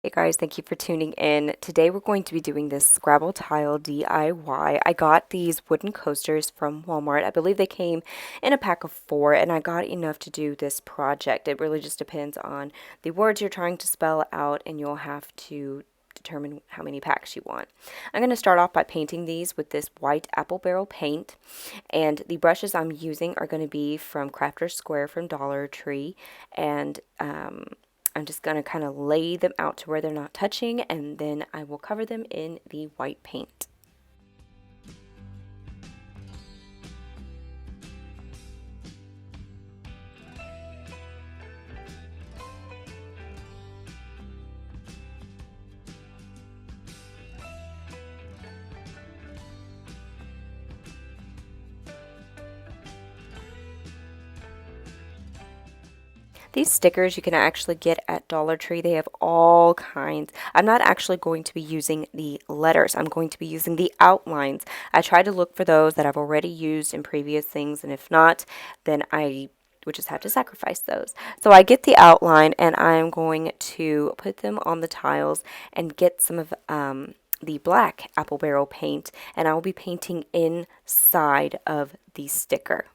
Hey guys, thank you for tuning in. Today we're going to be doing this Scrabble tile DIY. I got these wooden coasters from Walmart. I believe they came in a pack of 4 and I got enough to do this project. It really just depends on the words you're trying to spell out and you'll have to determine how many packs you want. I'm going to start off by painting these with this white apple barrel paint, and the brushes I'm using are going to be from Crafter's Square from Dollar Tree, and I'm just going to kind of lay them out to where they're not touching, and then I will cover them in the white paint. These stickers you can actually get at Dollar Tree. They have all kinds. I'm not actually going to be using the letters. I'm going to be using the outlines. I try to look for those that I've already used in previous things, and if not, then I would just have to sacrifice those. So I get the outline, and I'm going to put them on the tiles and get some of the black apple barrel paint, and I will be painting inside of the sticker.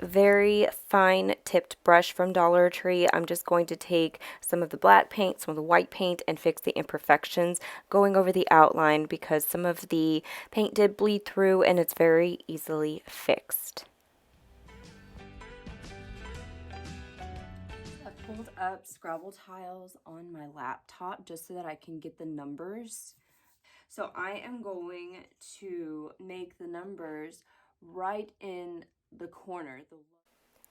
Very fine tipped brush from Dollar Tree. I'm just going to take some of the black paint, some of the white paint, and fix the imperfections going over the outline because some of the paint did bleed through and it's very easily fixed. I've pulled up Scrabble tiles on my laptop just so that I can get the numbers. So I am going to make the numbers right in the corner.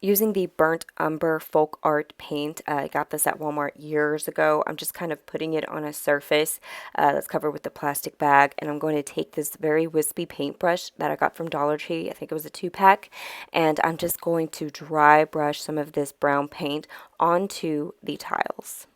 Using the burnt umber folk art paint. I got this at Walmart years ago. I'm just kind of putting it on a surface that's covered with the plastic bag, and I'm going to take this very wispy paintbrush that I got from Dollar Tree. I think it was a 2-pack, and I'm just going to dry brush some of this brown paint onto the tiles.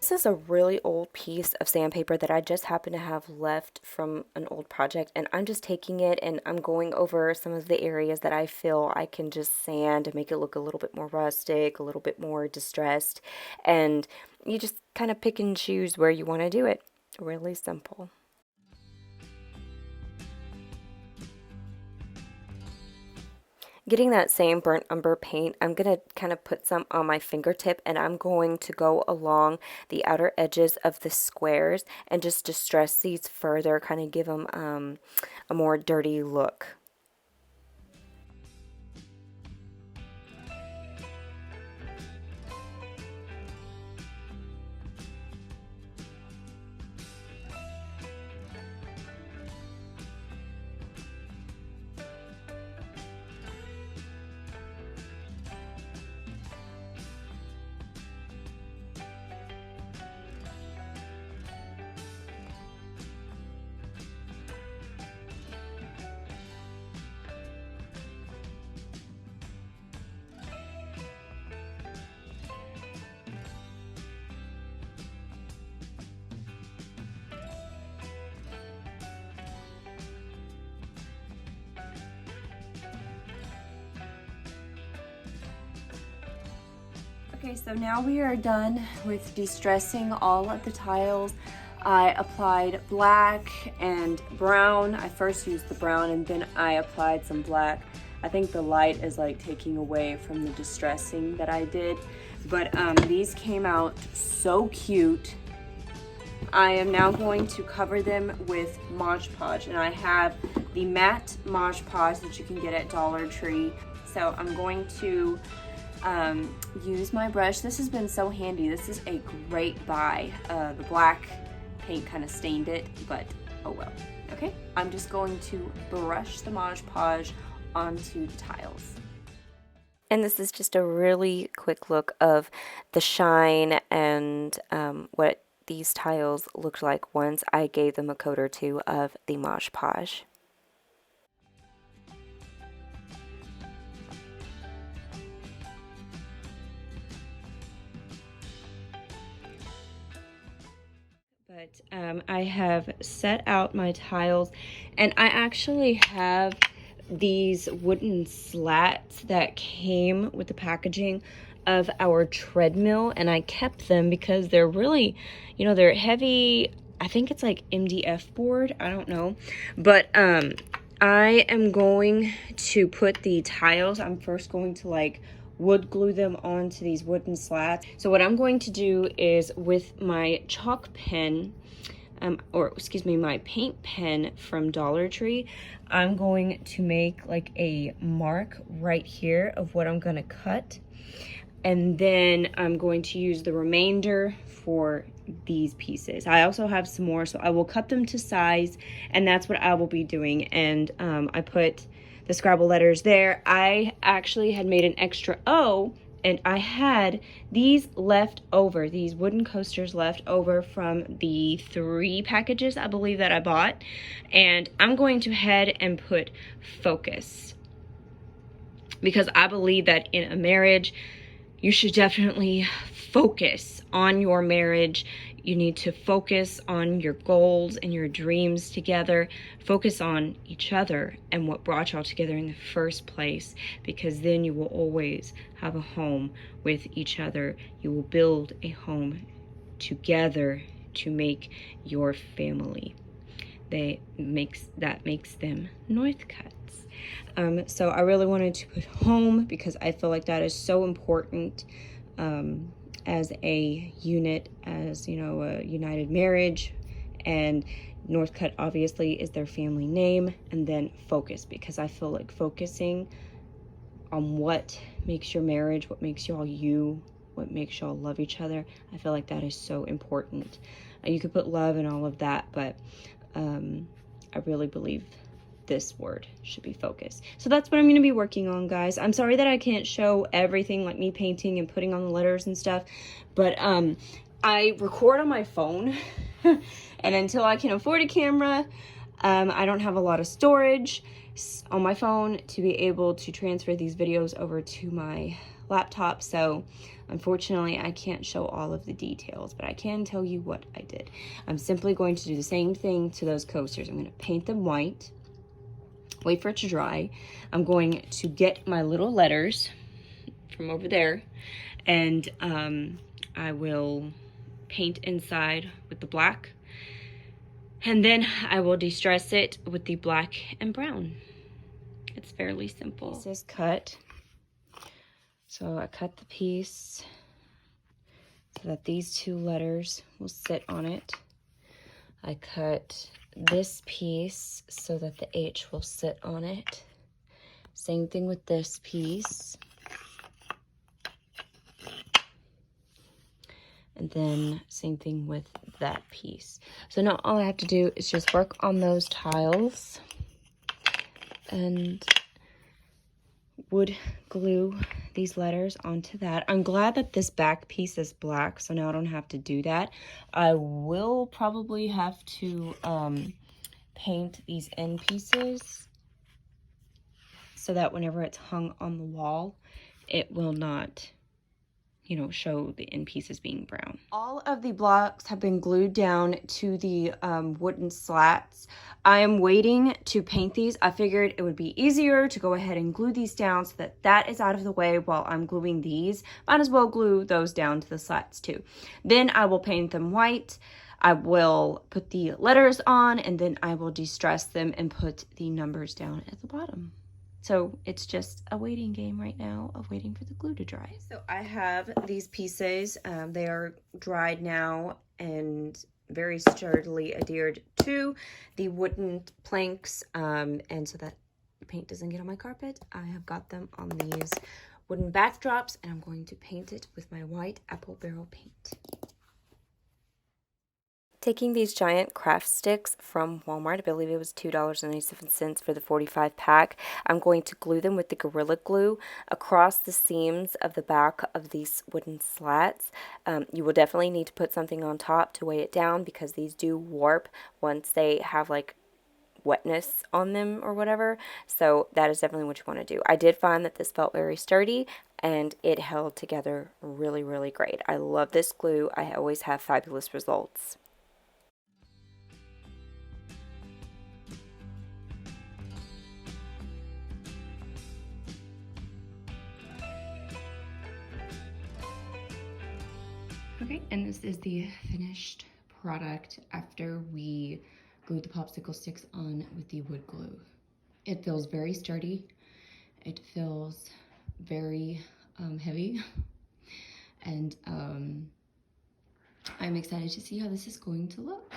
This is a really old piece of sandpaper that I just happen to have left from an old project, and I'm just taking it and I'm going over some of the areas that I feel I can just sand and make it look a little bit more rustic, a little bit more distressed, and you just kind of pick and choose where you want to do it. Really simple. Getting that same burnt umber paint, I'm going to kind of put some on my fingertip, and I'm going to go along the outer edges of the squares and just distress these further, kind of give them a more dirty look. Okay, so now we are done with de-stressing all of the tiles. I applied black and brown. I first used the brown and then I applied some black. I think the light is like taking away from the distressing that I did. But these came out so cute. I am now going to cover them with Mod Podge, and I have the matte Mod Podge that you can get at Dollar Tree. So I'm going to use my brush. This has been so handy. This is a great buy. The black paint kind of stained it, but oh well. Okay, I'm just going to brush the Mod Podge onto the tiles. And this is just a really quick look of the shine and what these tiles looked like once I gave them a coat or two of the Mod Podge. But I have set out my tiles, and I actually have these wooden slats that came with the packaging of our treadmill, and I kept them because they're really, you know, they're heavy. I think it's like MDF board, I don't know, but I am going to put the tiles, I'm first going to like wood glue them onto these wooden slats. So what I'm going to do is with my chalk pen, or excuse me, my paint pen from Dollar Tree, I'm going to make like a mark right here of what I'm gonna cut. And then I'm going to use the remainder for these pieces. I also have some more, so I will cut them to size, and that's what I will be doing. And I put the Scrabble letters there. I actually had made an extra O, and I had these left over, these wooden coasters left over from the 3 packages I believe that I bought. And I'm going to head and put focus, because I believe that in a marriage, you should definitely focus on your marriage. You need to focus on your goals and your dreams together. Focus on each other and what brought y'all together in the first place, because then you will always have a home with each other. You will build a home together to make your family. That makes them Northcutt. So I really wanted to put home because I feel like that is so important as a unit, as, you know, a united marriage. And Northcutt obviously is their family name. And then focus, because I feel like focusing on what makes your marriage, what makes y'all you, what makes y'all love each other, I feel like that is so important. You could put love and all of that, but I really believe this word should be focus. So that's what I'm going to be working on, guys. I'm sorry that I can't show everything, like me painting and putting on the letters and stuff, but I record on my phone and until I can afford a camera, I don't have a lot of storage on my phone to be able to transfer these videos over to my laptop. So unfortunately I can't show all of the details, but I can tell you what I did. I'm simply going to do the same thing to those coasters. I'm going to paint them white, wait for it to dry. I'm going to get my little letters from over there, and I will paint inside with the black, and then I will de-stress it with the black and brown. It's fairly simple. This is cut. So I cut the piece so that these 2 letters will sit on it. I cut this piece so that the H will sit on it. Same thing with this piece. And then same thing with that piece. So now all I have to do is just work on those tiles and wood glue these letters onto that. I'm glad that this back piece is black, so now I don't have to do that. I will probably have to paint these end pieces so that whenever it's hung on the wall, it will not you know, show the end pieces being brown. All of the blocks have been glued down to the wooden slats. I am waiting to paint these. I figured it would be easier to go ahead and glue these down so that that is out of the way while I'm gluing these. Might as well glue those down to the slats too. Then I will paint them white. I will put the letters on, and then I will de-stress them and put the numbers down at the bottom. So it's just a waiting game right now of waiting for the glue to dry. So I have these pieces. They are dried now and very sturdily adhered to the wooden planks. And so that paint doesn't get on my carpet, I have got them on these wooden backdrops, and I'm going to paint it with my white apple barrel paint. Taking these giant craft sticks from Walmart, I believe it was $2.97 for the 45 pack. I'm going to glue them with the Gorilla Glue across the seams of the back of these wooden slats. You will definitely need to put something on top to weigh it down because these do warp once they have like wetness on them or whatever. So that is definitely what you want to do. I did find that this felt very sturdy and it held together really, really great. I love this glue. I always have fabulous results. Okay, and this is the finished product after we glued the popsicle sticks on with the wood glue. It feels very sturdy. It feels very heavy. And I'm excited to see how this is going to look.